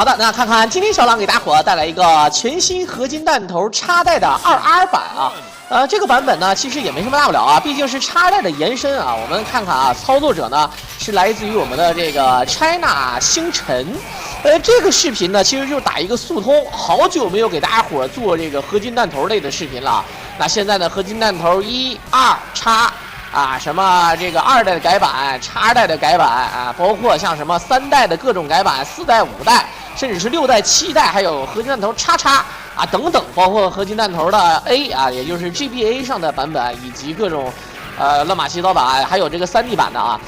好的，那看看今天小朗给大伙带来一个全新合金弹头插带的2R 版啊。这个版本呢，其实也没什么大不了啊，毕竟是插带的延伸啊。我们看看啊，操作者呢是来自于我们的这个 China 星辰。这个视频呢，其实就是打一个速通，好久没有给大家伙做这个合金弹头类的视频了。那现在呢，合金弹头1、2插。啊，什么这个2代的改版、叉代的改版啊，包括像什么3代的各种改版、4代、5代，甚至是6代、7代，还有合金弹头叉啊等等，包括合金弹头的 A 啊，也就是 GBA 上的版本，以及各种乱码七糟版，还有这个3D 版的啊。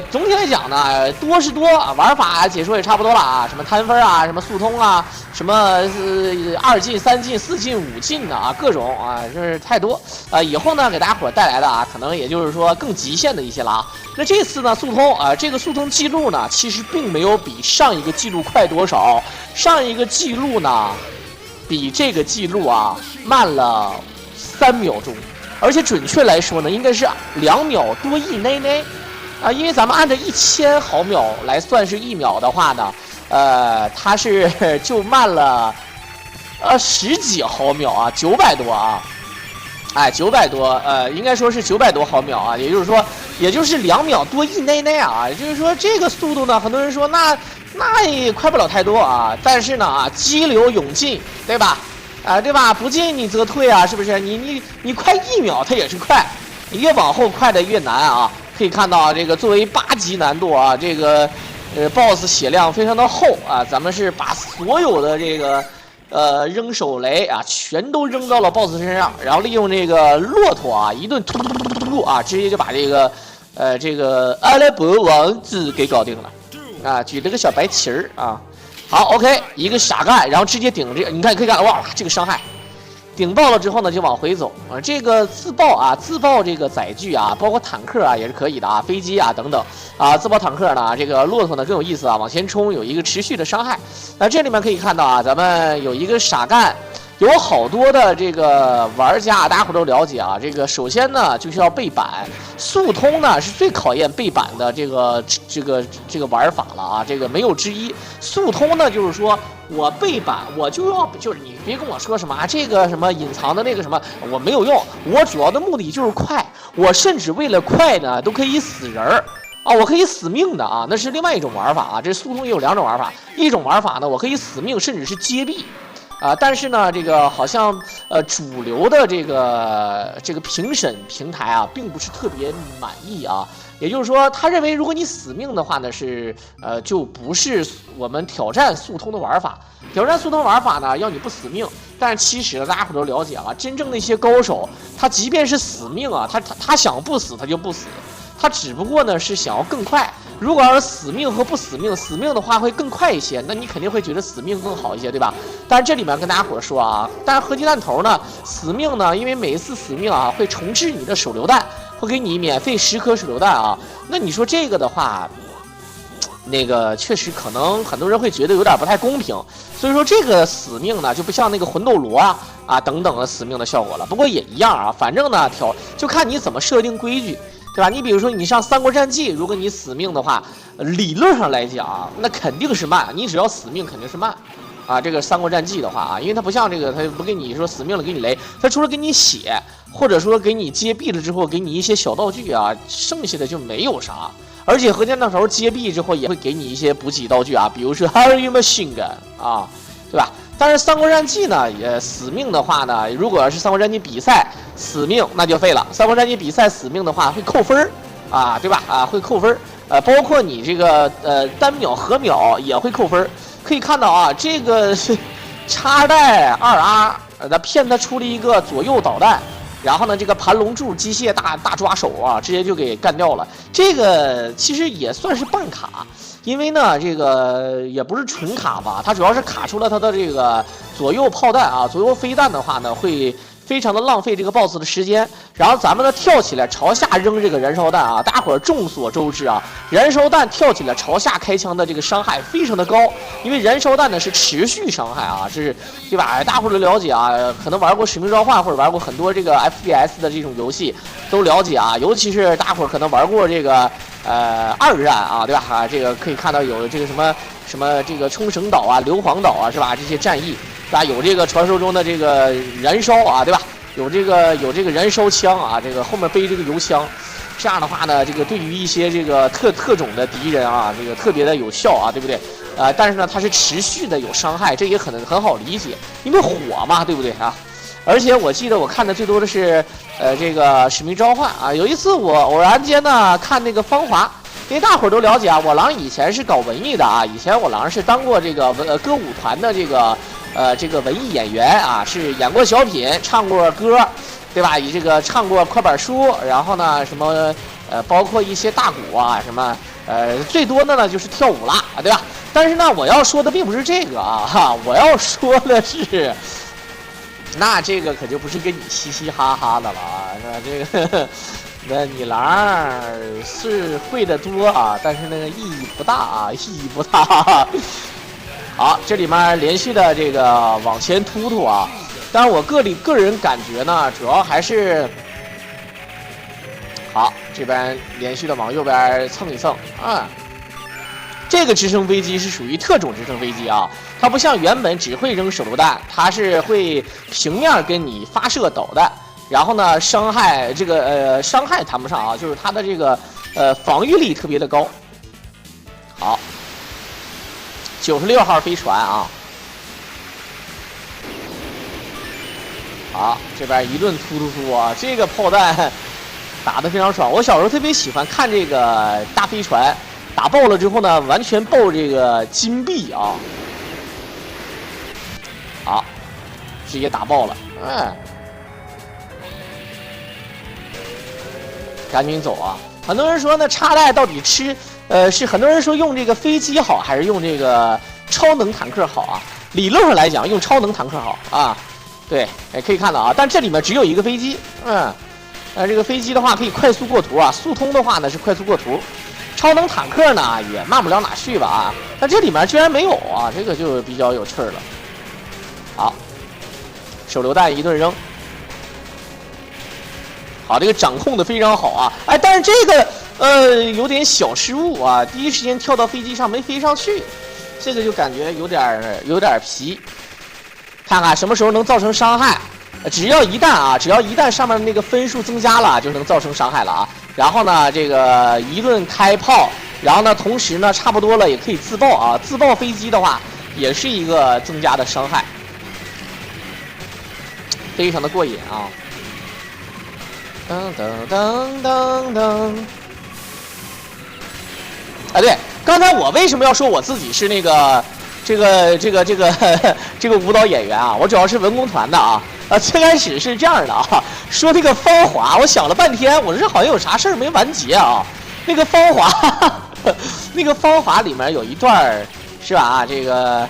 总体来讲呢，多是多，玩法解说也差不多了啊，什么摊分啊，什么速通啊，什么2进、3进、4进、5进的啊，各种啊，就是太多。以后呢，给大家伙带来的啊，可能也就是说更极限的一些了啊。那这次呢，速通啊，这个速通记录呢，其实并没有比上一个记录快多少，上一个记录呢，比这个记录啊慢了3秒钟。而且准确来说呢，应该是2秒多以内啊，因为咱们按照1000毫秒来算是1秒的话呢，它是就慢了10几毫秒啊，900多啊，哎，900多，应该说是900多毫秒啊，也就是2秒多以内啊，也就是说这个速度呢，很多人说那也快不了太多啊，但是呢啊，激流勇进，对吧？对吧？不进你则退啊，是不是？你快1秒，它也是快，你越往后快的越难啊。可以看到这个作为8级难度啊，这个BOSS 血量非常的厚啊，咱们是把所有的这个扔手雷啊，全都扔到了 BOSS 身上，然后利用这个骆驼啊一顿突啊，直接就把这个阿拉伯王子给搞定了啊，举了个小白旗儿啊。好 ，OK， 一个傻干，然后直接顶这个，你看可以看，哇，这个伤害，顶爆了之后呢，就往回走啊。这个自爆这个载具啊，包括坦克啊也是可以的啊，飞机啊等等啊，自爆坦克呢，这个骆驼呢更有意思啊，往前冲有一个持续的伤害。那这里面可以看到啊，咱们有一个傻干。有好多的这个玩家，大家伙都了解啊。这个首先呢，就是要背板，速通呢是最考验背板的这个玩法了啊，这个没有之一。速通呢，就是说我背板，我就是你别跟我说什么啊，这个什么隐藏的那个什么，我没有用，我主要的目的就是快，我甚至为了快呢，都可以死人儿。啊，我可以死命的啊，那是另外一种玩法啊。这速通也有2种玩法，一种玩法呢，我可以死命，甚至是接臂。但是呢，这个好像主流的这个评审平台啊，并不是特别满意啊。也就是说，他认为如果你死命的话呢，是就不是我们挑战速通的玩法。挑战速通玩法呢，要你不死命。但是其实呢，大家伙都了解啊，真正那些高手，他即便是死命啊，他想不死他就不死，他只不过呢是想要更快。如果要是死命和不死命，死命的话会更快一些，那你肯定会觉得死命更好一些，对吧？但是这里面跟大家伙说啊，但是合金弹头呢，死命呢，因为每一次死命啊会重置你的手榴弹，会给你免费10颗手榴弹啊。那你说这个的话，那个确实可能很多人会觉得有点不太公平，所以说这个死命呢就不像那个魂斗罗啊等等的死命的效果了。不过也一样啊，反正呢就看你怎么设定规矩。对吧？你比如说，你上《三国战记》，如果你死命的话，理论上来讲，那肯定是慢。你只要死命，肯定是慢，啊，这个《三国战记》的话啊，因为它不像这个，它不给你说死命了给你雷，它除了给你血，或者说给你接臂了之后给你一些小道具啊，剩下的就没有啥。而且合金弹头接臂之后也会给你一些补给道具啊，比如说 Harry Machine Gun 啊，对吧？但是《三国战记》呢，也死命的话呢，如果要是《三国战记》比赛死命，那就废了。《三国战记》比赛死命的话会扣分啊，对吧？啊，会扣分包括你这个单秒和秒也会扣分。可以看到啊，这个是插带2R，他骗他出了一个左右导弹，然后呢，这个盘龙柱机械大抓手啊，直接就给干掉了。这个其实也算是半卡。因为呢，这个也不是纯卡吧，它主要是卡出了它的这个左右炮弹啊，左右飞弹的话呢，会非常的浪费这个 BOSS 的时间。然后咱们呢跳起来朝下扔这个燃烧弹啊，大家伙儿众所周知啊，燃烧弹跳起来朝下开枪的这个伤害非常的高，因为燃烧弹呢是持续伤害啊，是对吧？大伙儿都了解啊，可能玩过《使命召唤》或者玩过很多这个 FPS 的这种游戏都了解啊，尤其是大伙儿可能玩过这个2战啊，对吧？啊，这个可以看到有这个什么这个冲绳岛啊、硫磺岛啊，是吧？这些战役，对吧？有这个传说中的这个燃烧啊，对吧？有这个燃烧枪啊，这个后面背这个油枪，这样的话呢，这个对于一些这个特种的敌人啊，这个特别的有效啊，对不对？但是呢，它是持续的有伤害，这也很好理解，因为火嘛，对不对啊？而且我记得我看的最多的是，这个《使命召唤》啊。有一次我偶然间呢看那个《芳华》，因为大伙儿都了解啊，我郎以前是搞文艺的啊，以前我郎是当过这个歌舞团的这个文艺演员啊，是演过小品，唱过歌，对吧？以这个唱过快板书，然后呢什么包括一些大鼓啊什么最多的呢就是跳舞啦，对吧？但是呢，我要说的并不是这个啊，哈，我要说的是。那这个可就不是跟你嘻嘻哈哈的了啊！那这个，那你郎是会的多啊，但是那个意义不大啊，意义不大。好，这里面连续的这个往前突啊，但是我个人感觉呢，主要还是好，这边连续的往右边蹭一蹭啊。这个直升飞机是属于特种直升飞机啊，它不像原本只会扔手榴弹，它是会平面跟你发射导弹，然后呢伤害伤害谈不上啊，就是它的这个防御力特别的高。好，96号飞船啊，好，这边一顿突啊，这个炮弹打得非常爽。我小时候特别喜欢看这个大飞船。打爆了之后呢，完全爆这个金币啊！好，直接打爆了，赶紧走啊！很多人说呢，插带到底是很多人说用这个飞机好，还是用这个超能坦克好啊？理论上来讲，用超能坦克好啊。对，可以看到啊，但这里面只有一个飞机，这个飞机的话可以快速过图啊，速通的话呢是快速过图。超能坦克呢也慢不了哪去吧啊，但这里面居然没有啊，这个就比较有趣了。好，手榴弹一顿扔，好，这个掌控的非常好啊，哎，但是这个有点小失误啊，第一时间跳到飞机上没飞上去，这个就感觉有点皮。看看什么时候能造成伤害，只要一旦上面那个分数增加了，就能造成伤害了啊。然后呢，这个一顿开炮，然后呢，同时呢，差不多了也可以自爆啊。自爆飞机的话，也是一个增加的伤害，非常的过瘾啊！噔噔噔噔噔。啊，对，刚才我为什么要说我自己是那个这个舞蹈演员啊？我主要是文工团的啊。最开始是这样的啊，说那个芳华，我想了半天，我这好像有啥事儿没完结啊。那个芳华，那个芳华里面有一段是吧？啊，这个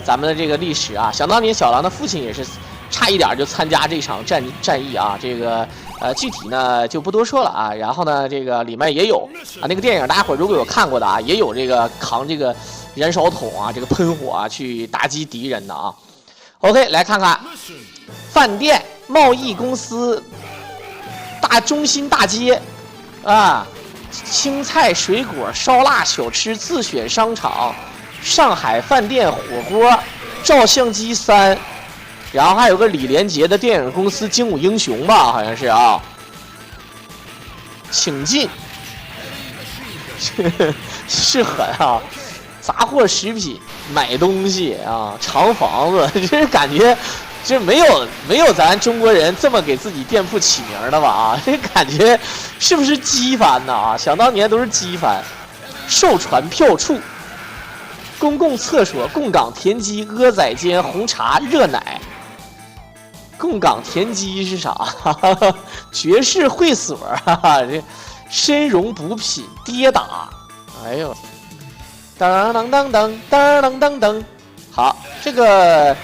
咱们的这个历史啊，想当年小狼的父亲也是差一点就参加这场战役啊。这个具体呢就不多说了啊。然后呢，这个里面也有啊，那个电影大家伙如果有看过的啊，也有这个扛这个燃烧桶啊，这个喷火啊去打击敌人的啊。OK， 来看看。饭店、贸易公司、中心大街，啊，青菜、水果、烧腊、小吃、自选商场、上海饭店、火锅、照相机3，然后还有个李连杰的电影公司精武英雄吧，好像是啊。请进，是狠啊！杂货食品、买东西啊、厂房子，这感觉。这没有咱中国人这么给自己店铺起名的吧啊？这感觉是不是机翻呢啊？想当年都是机翻。售船票处、公共厕所、供港田鸡、蚵仔煎、红茶、热奶。供港田鸡是啥？爵士会所，这参茸补品跌打。哎呦，当当当当当当当当。好，这个。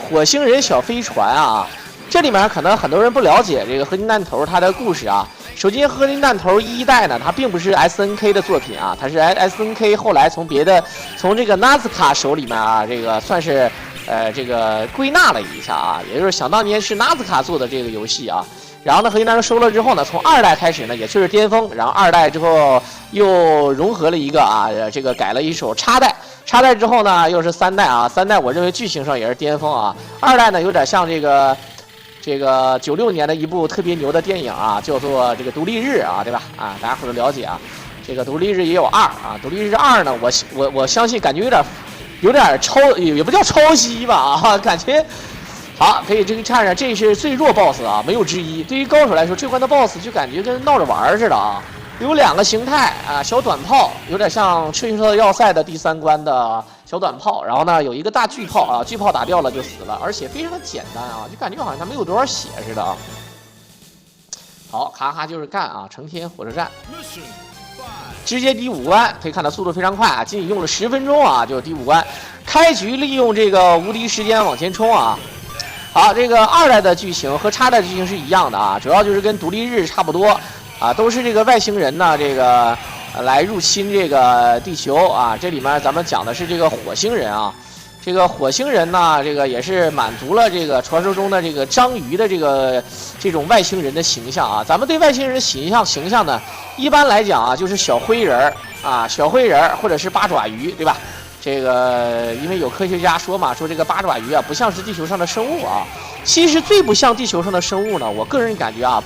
火星人小飞船啊，这里面可能很多人不了解这个合金弹头它的故事啊。首先，合金弹头1代呢，它并不是 SNK 的作品啊，它是 SNK 后来从这个 Nazca 手里面啊，这个算是这个归纳了一下啊，也就是想当年是 Nazca 做的这个游戏啊。然后呢，合金弹头收了之后呢，从2代开始呢，也确实巅峰。然后2代之后又融合了一个啊，这个改了一手插带。插带之后呢，又是3代啊，3代我认为剧情上也是巅峰啊。2代呢，有点像这个96年的一部特别牛的电影啊，叫做这个《独立日》啊，对吧？啊，大家伙都了解啊。这个《独立日》也有2啊，《独立日2》呢，我相信感觉有点抄，也不叫抄袭吧啊，感觉。好，可以这个看着，这是最弱 BOSS 啊，没有之一。对于高手来说，这关的 BOSS 就感觉跟闹着玩似的啊。有2个形态啊，小短炮，有点像《赤羽兽要塞》的第3关的小短炮。然后呢，有一个大巨炮啊，巨炮打掉了就死了，而且非常的简单啊，就感觉好像他没有多少血似的啊。好，咔咔就是干啊，成天火车站。直接第5关，可以看到速度非常快啊，仅仅用了10分钟啊，就第5关。开局利用这个无敌时间往前冲啊。好，这个2代的剧情和叉代的剧情是一样的啊，主要就是跟独立日差不多啊，都是这个外星人呢，这个来入侵这个地球啊。这里面咱们讲的是这个火星人啊，这个火星人呢，这个也是满足了这个传说中的这个章鱼的这种外星人的形象啊。咱们对外星人的形象呢，一般来讲啊，就是小灰人啊，小灰人或者是八爪鱼，对吧？这个因为有科学家说嘛，说这个八爪鱼啊不像是地球上的生物啊。其实最不像地球上的生物呢，我个人感觉啊，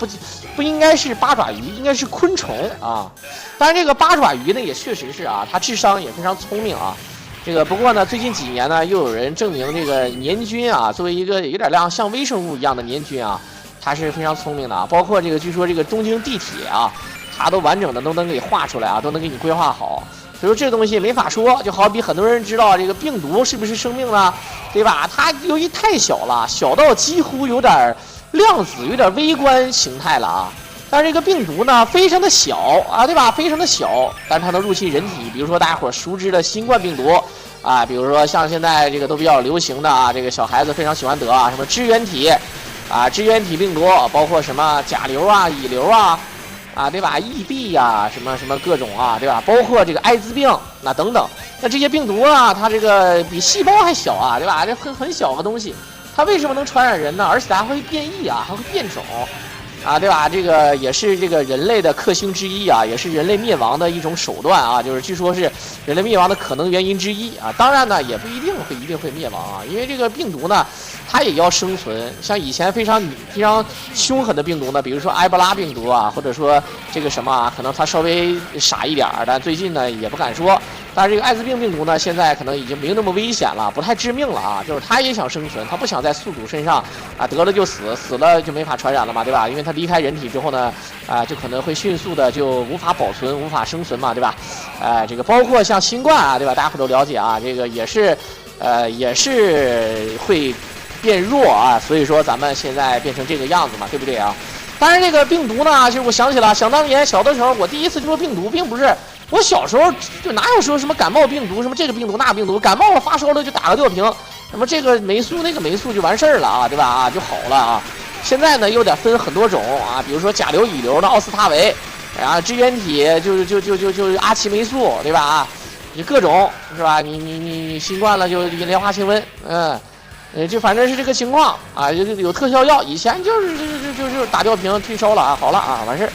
不应该是八爪鱼，应该是昆虫啊。当然这个八爪鱼呢也确实是啊，它智商也非常聪明啊。这个不过呢，最近几年呢，又有人证明这个年菌啊，作为一个有点像微生物一样的年菌啊，它是非常聪明的啊。包括这个据说这个东京地铁啊，它都完整的都能给画出来啊，都能给你规划好。所以说这东西没法说，就好比很多人知道这个病毒是不是生命呢，对吧？它由于太小了，小到几乎有点量子，有点微观形态了啊。但是这个病毒呢，非常的小啊，对吧？非常的小，但是它能入侵人体。比如说大家伙熟知的新冠病毒啊，比如说像现在这个都比较流行的啊，这个小孩子非常喜欢得啊，什么支原体啊，支原体病毒，包括什么甲流啊、乙流啊。啊，对吧 ？EB 呀，什么各种啊，对吧？包括这个艾滋病那等等，那这些病毒啊，它这个比细胞还小啊，对吧？这很小的东西，它为什么能传染人呢？而且它还会变异啊，还会变种啊，对吧？这个也是这个人类的克星之一啊，也是人类灭亡的一种手段啊，就是据说是人类灭亡的可能原因之一啊。当然呢，也不一定会灭亡啊，因为这个病毒呢。它也要生存，像以前非常凶狠的病毒呢，比如说埃博拉病毒啊，或者说这个什么啊，可能它稍微傻一点，但最近呢也不敢说。但是这个艾滋病病毒呢，现在可能已经没那么危险了，不太致命了啊。就是它也想生存，它不想在宿主身上啊得了就死，死了就没法传染了嘛，对吧？因为它离开人体之后呢，就可能会迅速的就无法保存、无法生存嘛，对吧？这个包括像新冠啊，对吧？大家伙都了解啊，这个也是会。变弱啊，所以说咱们现在变成这个样子嘛，对不对啊？当然这个病毒呢，其实我想起了，想当年小的时候，我第一次接触病毒，并不是我小时候就哪有说什么感冒病毒，什么这个病毒那病毒，感冒了发烧了就打个吊瓶，什么这个霉素那个霉素就完事儿了啊，对吧？啊就好了啊。现在呢又得分很多种啊，比如说甲流、乙流的奥司他韦，然后支原体就是阿奇霉素，对吧？啊，就各种是吧？你新冠了就莲花清瘟，就反正是这个情况啊，有特效药，以前就是打吊瓶退烧了啊，好了啊，完事儿，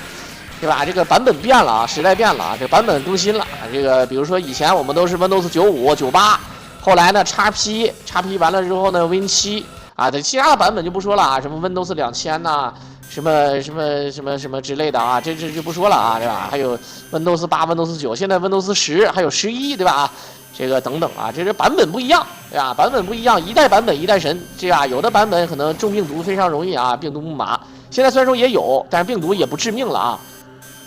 对吧？这个版本变了啊，时代变了啊，这个版本更新了。这个比如说以前我们都是 Windows 95、98，后来呢 XP 完了之后呢 Win 7啊，这其他的版本就不说了啊，什么 Windows 2000呐，什么之类的啊，这就不说了啊，对吧？还有 Windows 8、Windows 9，现在 Windows 10还有11，对吧？这个等等啊，这版本不一样，对吧？版本不一样，一代版本一代神，这样有的版本可能中病毒非常容易啊，病毒木马。现在虽然说也有，但是病毒也不致命了啊，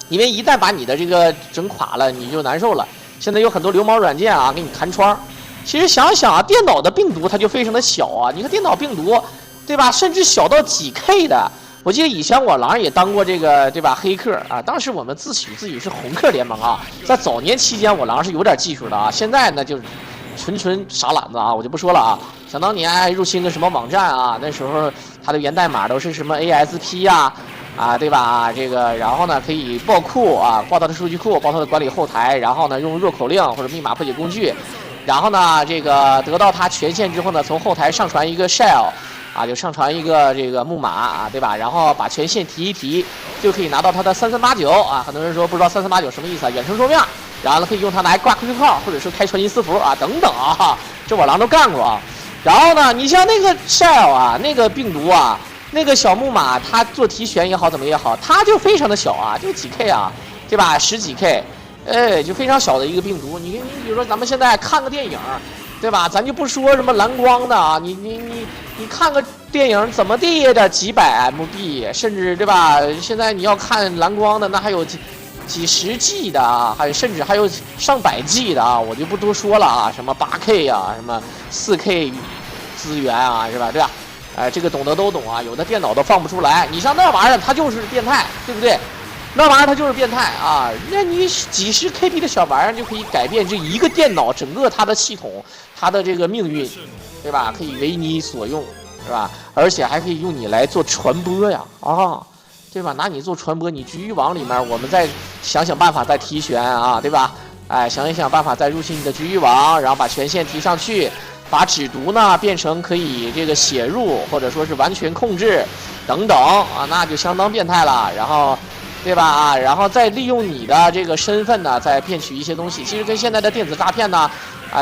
因为一旦把你的这个整垮了，你就难受了。现在有很多流氓软件啊，给你弹窗。其实想想啊，电脑的病毒它就非常的小啊，你看电脑病毒，对吧？甚至小到几 K 的。我记得以前我狼也当过这个，对吧？黑客啊，当时我们自诩自己是红客联盟啊，在早年期间我狼是有点技术的啊，现在呢就是纯傻懒子啊，我就不说了啊。想当年还入侵个什么网站啊，那时候它的源代码都是什么 ASP 呀，对吧？这个然后呢可以报库啊，报它的数据库，报它的管理后台，然后呢用弱口令或者密码破解工具，然后呢这个得到它权限之后呢，从后台上传一个 shell。啊，就上传一个这个木马啊，对吧？然后把权限提一提，就可以拿到它的3389啊。很多人说不知道3389什么意思啊？远程桌面，然后呢可以用它来挂 QQ 号，或者说开传奇私服啊，等等啊，这我狼都干过啊。然后呢，你像那个 Shell 啊，那个病毒啊，那个小木马，它做提悬也好，怎么也好，它就非常的小啊，就几 K 啊，对吧？10几 K， 哎，就非常小的一个病毒。你比如说咱们现在看个电影。对吧？咱就不说什么蓝光的啊，你看个电影怎么地也得几百 MB， 甚至对吧？现在你要看蓝光的，那还有几十 G 的啊，甚至还有上百 G 的啊，我就不多说了啊，什么8K 啊，什么4K 资源啊，是吧？对吧？这个懂得都懂啊，有的电脑都放不出来。你像那玩意儿，它就是变态，对不对？那玩意儿它就是变态啊！那你几十 KB 的小玩意儿就可以改变这一个电脑整个它的系统，它的这个命运，对吧？可以为你所用，是吧？而且还可以用你来做传播呀，啊，对吧？拿你做传播，你局域网里面我们再想想办法再提悬啊，对吧？哎，想一想办法再入侵你的局域网，然后把权限提上去，把指读呢变成可以这个写入或者说是完全控制等等啊，那就相当变态了。然后。对吧啊，然后再利用你的这个身份呢，再骗取一些东西，其实跟现在的电子诈骗呢，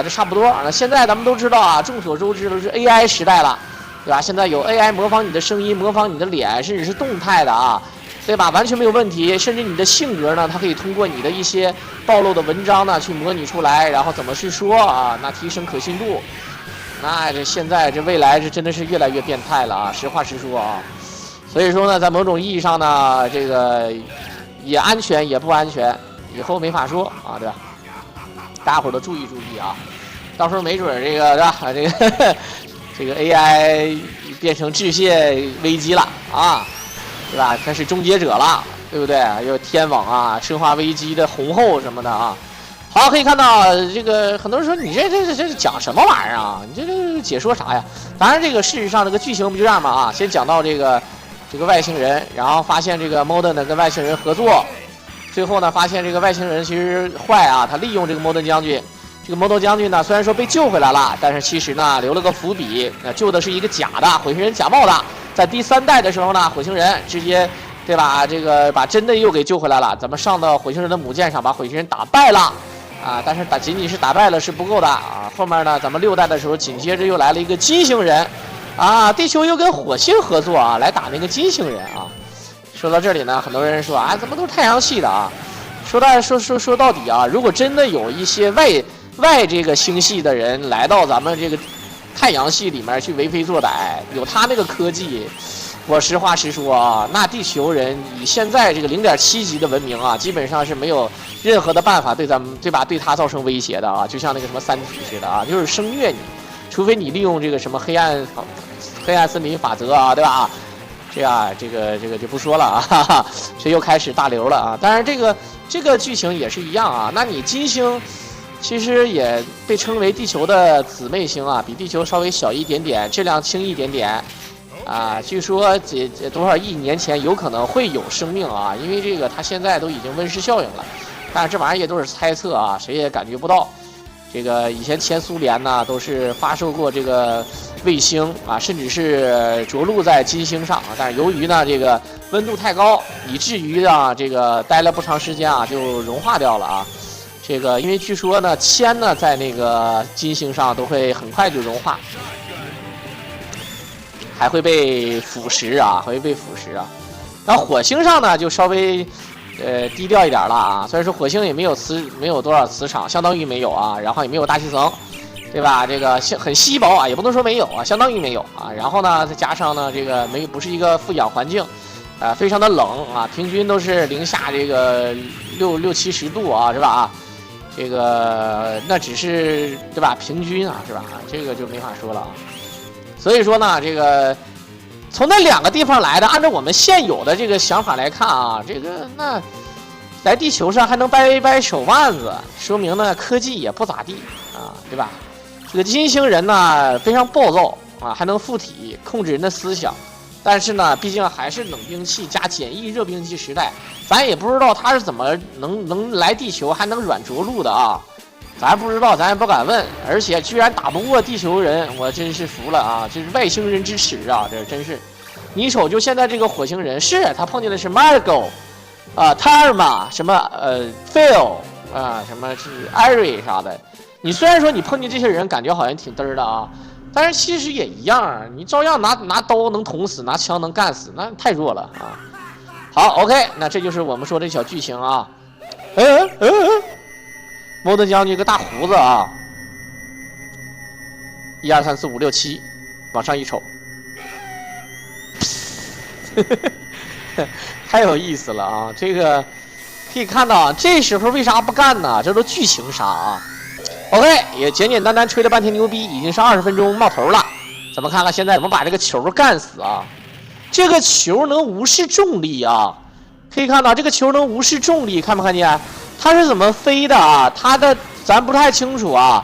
都差不多。那现在咱们都知道啊，众所周知都是 AI 时代了，对吧？现在有 AI 模仿你的声音，模仿你的脸，甚至是动态的啊，对吧？完全没有问题。甚至你的性格呢，它可以通过你的一些暴露的文章呢，去模拟出来，然后怎么去说啊，那提升可信度。那这现在这未来这真的是越来越变态了啊！实话实说啊。所以说呢，在某种意义上呢，这个也安全也不安全，以后没法说啊，对吧？大伙儿都注意注意啊，到时候没准这个是吧？这个 AI 变成致谢危机了啊，对吧？开始终结者了，对不对？有天网啊，生化危机的红后什么的啊。好，可以看到这个很多人说你这讲什么玩意儿啊？你这解说啥呀？当然，这个事实上这个剧情不就这样嘛啊？先讲到这个外星人，然后发现这个 Modern 呢跟外星人合作，最后呢发现这个外星人其实坏啊，他利用这个 Modern 将军。这个 Modern 将军呢虽然说被救回来了，但是其实呢留了个伏笔，救的是一个假的火星人假冒的。在第3代的时候呢，火星人直接对吧，这个把真的又给救回来了。咱们上到火星人的母舰上，把火星人打败了啊，但是仅仅是打败了是不够的啊。后面呢，咱们6代的时候紧接着又来了一个金星人。啊，地球又跟火星合作啊，来打那个金星人啊。说到这里呢，很多人说啊，怎么都是太阳系的啊？说到底啊，如果真的有一些外这个星系的人来到咱们这个太阳系里面去为非作歹，有他那个科技，我实话实说啊，那地球人以现在这个0.7级的文明啊，基本上是没有任何的办法对咱们对吧对他造成威胁的啊，就像那个什么3体似的啊，就是生虐你。除非你利用这个什么黑暗森林法则啊，对吧？这个就不说了啊，哈哈，这又开始大流了啊。当然这个剧情也是一样啊。那你金星其实也被称为地球的姊妹星啊，比地球稍微小一点点，质量轻一点点啊。据说这多少亿年前有可能会有生命啊，因为这个它现在都已经温室效应了，但是这玩意儿也都是猜测啊，谁也感觉不到。这个以前前苏联呢都是发射过这个卫星啊，甚至是着陆在金星上啊，但是由于呢这个温度太高，以至于啊这个待了不长时间啊就融化掉了啊。这个因为据说呢铅呢在那个金星上都会很快就融化，还会被腐蚀啊，然后火星上呢就稍微低调一点了啊，虽然说火星也没有多少磁场，相当于没有啊，然后也没有大气层，对吧？这个很稀薄啊，也不能说没有啊，相当于没有啊。然后呢，再加上呢，这个不是一个富氧环境，非常的冷啊，平均都是零下这个60-70度啊，是吧？啊，这个那只是对吧？平均啊，是吧？这个就没法说了啊。所以说呢，这个。从那2个地方来的，按照我们现有的这个想法来看啊，这个那来地球上还能掰一掰手腕子，说明呢科技也不咋地啊，对吧？这个金星人呢非常暴躁啊，还能附体控制人的思想，但是呢，毕竟还是冷兵器加简易热兵器时代，咱也不知道他是怎么能来地球还能软着陆的啊。咱不知道，咱也不敢问，而且居然打不过地球人，我真是服了啊！这是外星人之耻啊！这真是，你瞅，就现在这个火星人，是他碰见的是 Margo， Tarma 什么Phil 什么是 Ari 啥的。你虽然说你碰见这些人感觉好像挺嘚儿的啊，但是其实也一样，你照样拿刀能捅死，拿枪能干死，那太弱了啊！好 ，OK， 那这就是我们说的小剧情啊。摩登将军一个大胡子啊，1、2、3、4、5、6、7，往上一瞅，太有意思了啊！这个可以看到，这时候为啥不干呢？这都剧情杀啊！ OK， 也简简单单吹了半天牛逼，已经是20分钟冒头了。咱们看看现在怎么把这个球干死啊！这个球能无视重力啊！可以看到这个球能无视重力，看没看见？它是怎么飞的啊？它的咱不太清楚啊。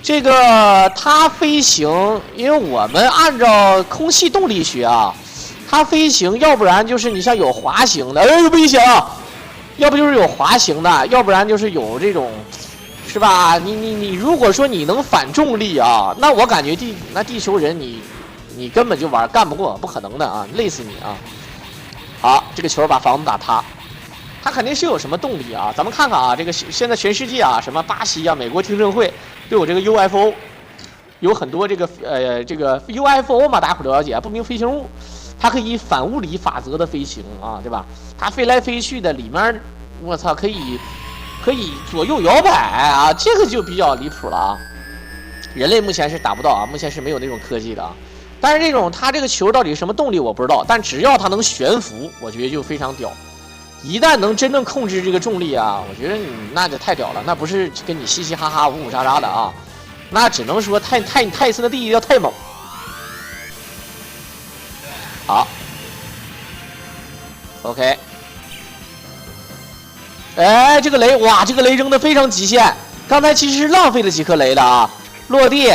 这个它飞行，因为我们按照空气动力学啊，它飞行要不然就是你像有滑行的，危险啊！要不就是有滑行的，要不然就是有这种。 是吧？你如果说你能反重力啊，那我感觉地球人你根本就干不过，不可能的啊，累死你啊！好，这个球把房子打塌，它肯定是有什么动力啊。咱们看看啊，这个现在全世界啊，什么巴西啊、美国听证会都有这个 UFO， 有很多这个UFO 嘛，大家伙了解，不明飞行物，它可以反物理法则的飞行啊，对吧？它飞来飞去的，里面我操可以左右摇摆啊，这个就比较离谱了啊！人类目前是达不到啊，目前是没有那种科技的啊。但是这种它这个球到底什么动力我不知道，但只要它能悬浮，我觉得就非常屌。一旦能真正控制这个重力啊，我觉得那就太屌了，那不是跟你嘻嘻哈哈、呜呜喳喳的啊，那只能说泰森的弟弟要太猛。好 ，OK。 哎，这个雷，哇，这个雷扔的非常极限。刚才其实是浪费了几颗雷的啊，落地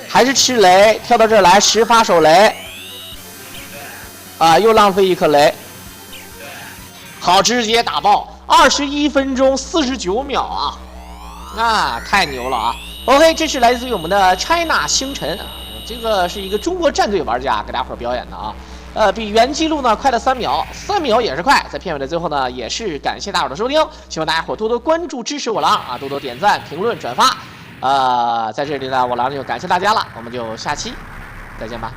还是吃雷，跳到这儿来10发手雷，啊，又浪费1颗雷。好，直接打爆，21分钟49秒啊，那太牛了啊 ！OK， 这是来自于我们的 China 星辰，这个是一个中国战队玩家给大伙表演的啊。 比原记录呢快了3秒，3秒也是快。在片尾的最后呢，也是感谢大伙的收听，希望大家伙多多关注支持我狼啊，多多点赞、评论、转发。在这里呢，我狼就感谢大家了，我们就下期再见吧。